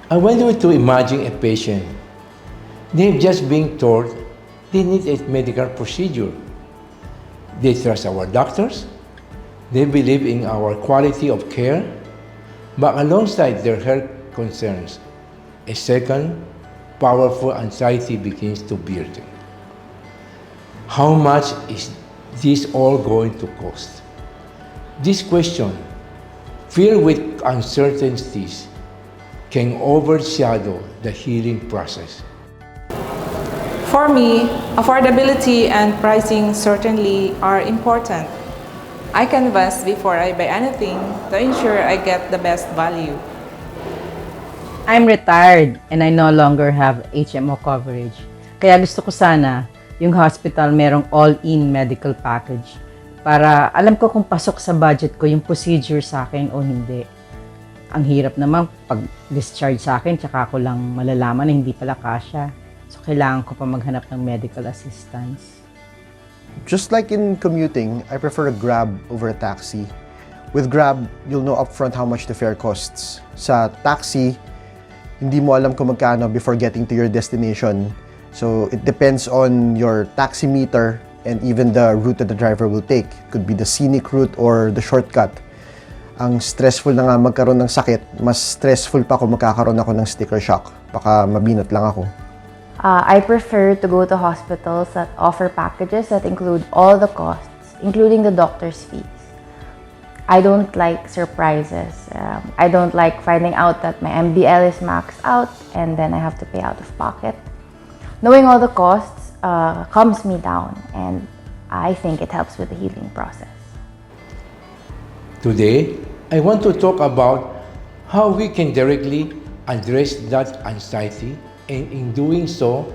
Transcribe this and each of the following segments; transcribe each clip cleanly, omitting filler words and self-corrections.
I want you to imagine a patient. They've just been told they need a medical procedure. They trust our doctors. They believe in our quality of care. But alongside their health concerns, a second powerful anxiety begins to build. How much is this all going to cost? This question, filled with uncertainties, can overshadow the healing process. For me, affordability and pricing certainly are important. I can invest before I buy anything to ensure I get the best value. I'm retired and I no longer have HMO coverage. Kaya gusto ko sana yung hospital merong all-in medical package para alam ko kung pasok sa budget ko yung procedure sa akin o hindi. Ang hirap naman pag-discharge sa akin tsaka ko lang malalaman na hindi pala kasya. So kailangan ko pa maghanap ng medical assistance. Just like in commuting, I prefer a Grab over a taxi. With Grab, you'll know upfront how much the fare costs. Sa taxi, hindi mo alam kung magkano before getting to your destination. So it depends on your taxi meter and even the route that the driver will take. It could be the scenic route or the shortcut. Ang stressful na nga magkaroon ng sakit, mas stressful pa kung magkakaroon ako ng sticker shock. Baka mabinat lang ako. I prefer to go to hospitals that offer packages that include all the costs, including the doctor's fees. I don't like surprises. I don't like finding out that my MBL is maxed out and then I have to pay out of pocket. Knowing all the costs calms me down, and I think it helps with the healing process. Today, I want to talk about how we can directly address that anxiety and in doing so,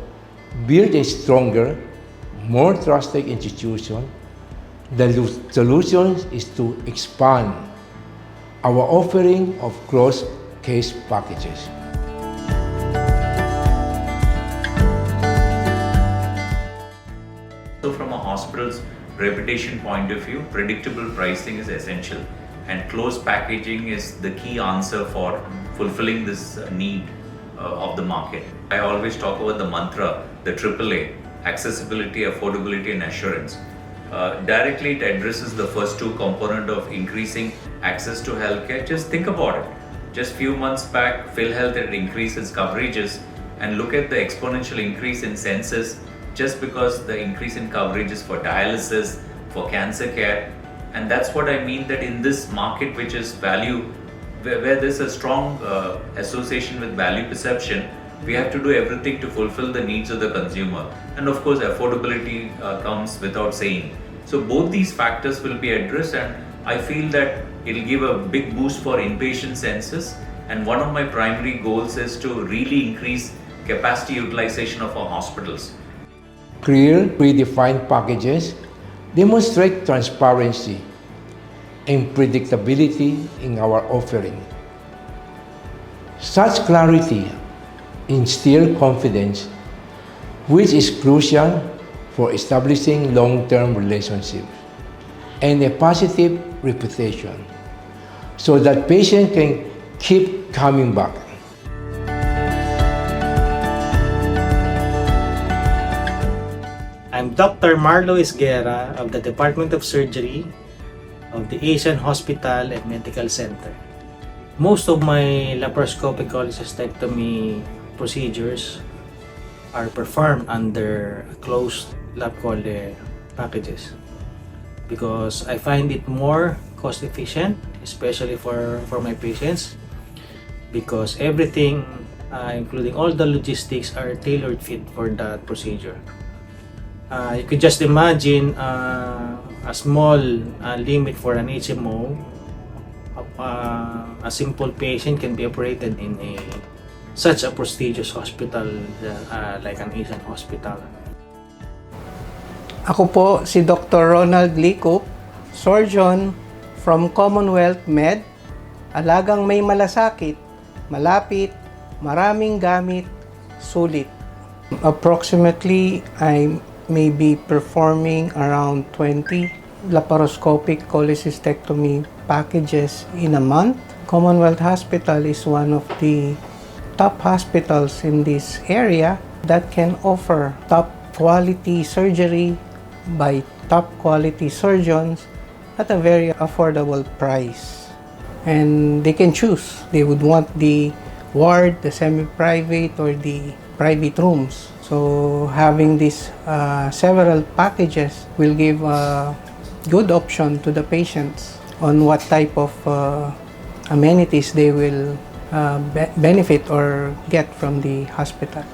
build a stronger, more trusted institution. The solution is to expand our offering of cross-case packages. So from a hospital's reputation point of view, predictable pricing is essential, and closed packaging is the key answer for fulfilling this need of the market. I always talk about the mantra, the AAA, accessibility, affordability and assurance. Directly it addresses the first two components of increasing access to healthcare. Just think about it. Just few months back, PhilHealth had increased its coverages, and look at the exponential increase in census just because the increase in coverages for dialysis, for cancer care. And that's what I mean, that in this market which is value, where there's a strong association with value perception, we have to do everything to fulfill the needs of the consumer. And of course, affordability comes without saying. So both these factors will be addressed, and I feel that it'll give a big boost for inpatient census. And one of my primary goals is to really increase capacity utilization of our hospitals. Clear, predefined packages demonstrate transparency and predictability in our offering. Such clarity instills confidence, which is crucial for establishing long-term relationships and a positive reputation, so that patients can keep coming back. I'm Dr. Marlo Esguerra of the Department of Surgery of the Asian Hospital and Medical Center. Most of my laparoscopic cholecystectomy procedures are performed under closed lap chole packages because I find it more cost efficient, especially for my patients, because everything, including all the logistics, are tailored fit for that procedure. You could just imagine a small limit for an HMO. A simple patient can be operated in such a prestigious hospital like an Asian hospital. Ako po si Dr. Ronald Licup, surgeon from Commonwealth Med, alagang may malasakit, malapit, maraming gamit, sulit. Approximately, I may be performing around 20 laparoscopic cholecystectomy packages in a month. Commonwealth Hospital is one of the top hospitals in this area that can offer top quality surgery by top quality surgeons at a very affordable price. And they can choose. They would want the ward, the semi-private, or the private rooms. So having these several packages will give a good option to the patients on what type of amenities they will benefit or get from the hospital.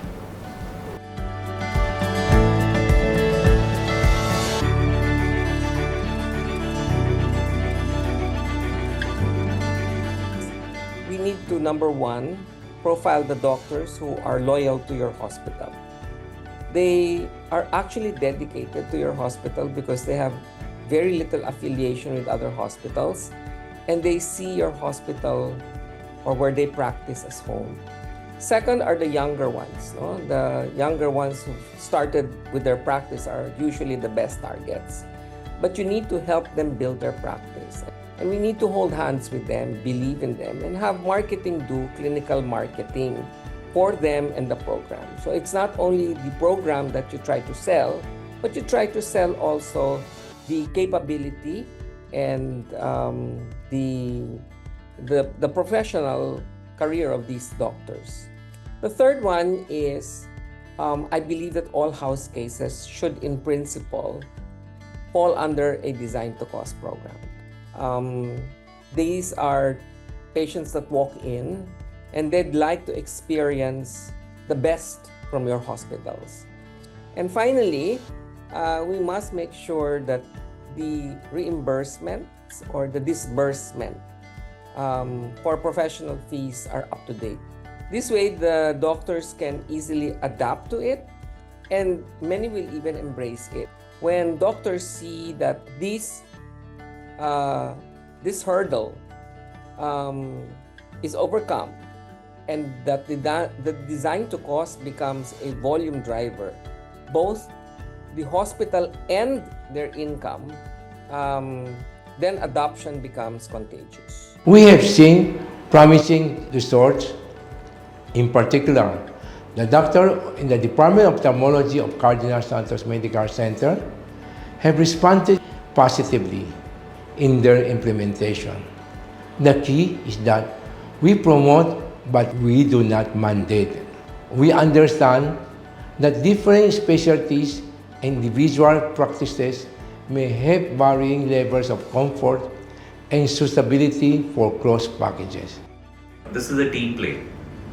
We need to, number one, profile the doctors who are loyal to your hospital. They are actually dedicated to your hospital because they have very little affiliation with other hospitals, and they see your hospital or where they practice as home. Second are the younger ones. No? The younger ones who started with their practice are usually the best targets. But you need to help them build their practice. And we need to hold hands with them, believe in them, and have marketing do clinical marketing for them and the program. So it's not only the program that you try to sell, but you try to sell also the capability and the professional career of these doctors. The third one is, I believe that all house cases should, in principle, fall under a design-to-cost program. These are patients that walk in and they'd like to experience the best from your hospitals. And finally, we must make sure that the reimbursements or the disbursement for professional fees are up to date. This way, the doctors can easily adapt to it, and many will even embrace it. When doctors see that this hurdle is overcome and that the design to cost becomes a volume driver, both the hospital and their income, then adoption becomes contagious. We have seen promising results. In particular, the doctor in the Department of Ophthalmology of Cardinal Santos Medical Center have responded positively in their implementation. The key is that we promote, but we do not mandate. We understand that different specialties and individual practices may have varying levels of comfort and suitability for close packages. This is a team play.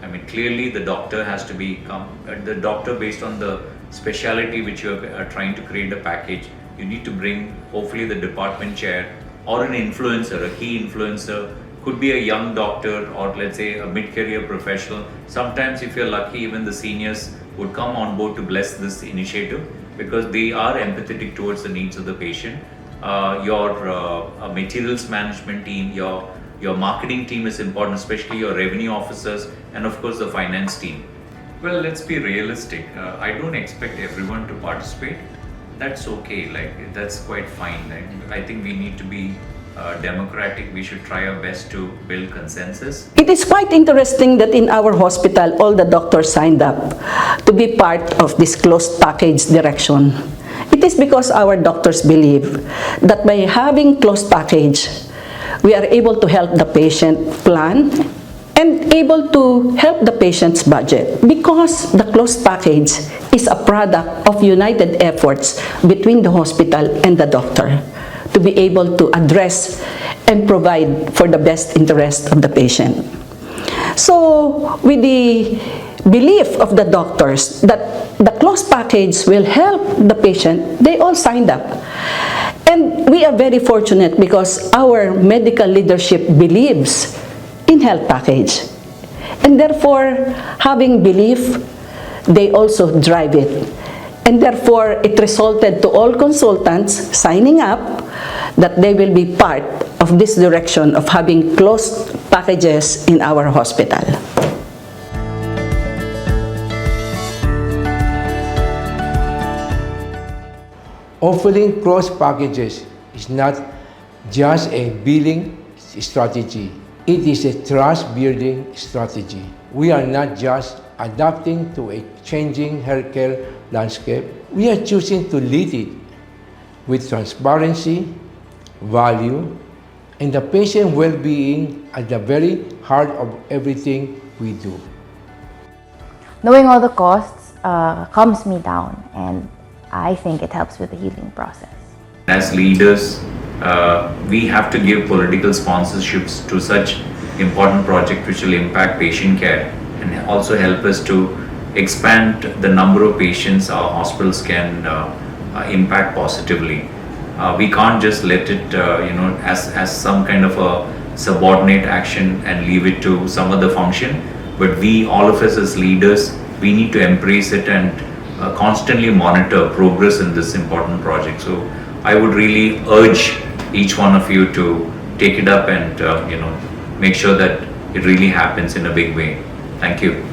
I mean, clearly the doctor has to become the doctor based on the specialty which you are trying to create a package. You need to bring hopefully the department chair or an influencer, a key influencer, could be a young doctor or let's say a mid-career professional. Sometimes if you're lucky, even the seniors would come on board to bless this initiative because they are empathetic towards the needs of the patient. Your materials management team, your marketing team is important, especially your revenue officers, and of course the finance team. Well, let's be realistic. I don't expect everyone to participate. That's okay. Like that's quite fine. Like, I think we need to be democratic. We should try our best to build consensus. It is quite interesting that in our hospital, all the doctors signed up to be part of this closed package direction. It is because our doctors believe that by having closed package, we are able to help the patient plan and able to help the patient's budget because the closed package is a product of united efforts between the hospital and the doctor to be able to address and provide for the best interest of the patient. So with the belief of the doctors that the closed package will help the patient, they all signed up. And we are very fortunate because our medical leadership believes in health package. And therefore, having belief, they also drive it. And therefore, it resulted to all consultants signing up that they will be part of this direction of having closed packages in our hospital. Offering closed packages is not just a billing strategy. It is a trust-building strategy. We are not just adapting to a changing healthcare landscape, we are choosing to lead it with transparency, value, and the patient well-being at the very heart of everything we do. Knowing all the costs calms me down, and I think it helps with the healing process. As leaders, we have to give political sponsorships to such important projects which will impact patient care and also help us to expand the number of patients our hospitals can impact positively. We can't just let it, as some kind of a subordinate action and leave it to some other function. But we, all of us as leaders, we need to embrace it and constantly monitor progress in this important project. So I would really urge each one of you to take it up and make sure that it really happens in a big way. Thank you.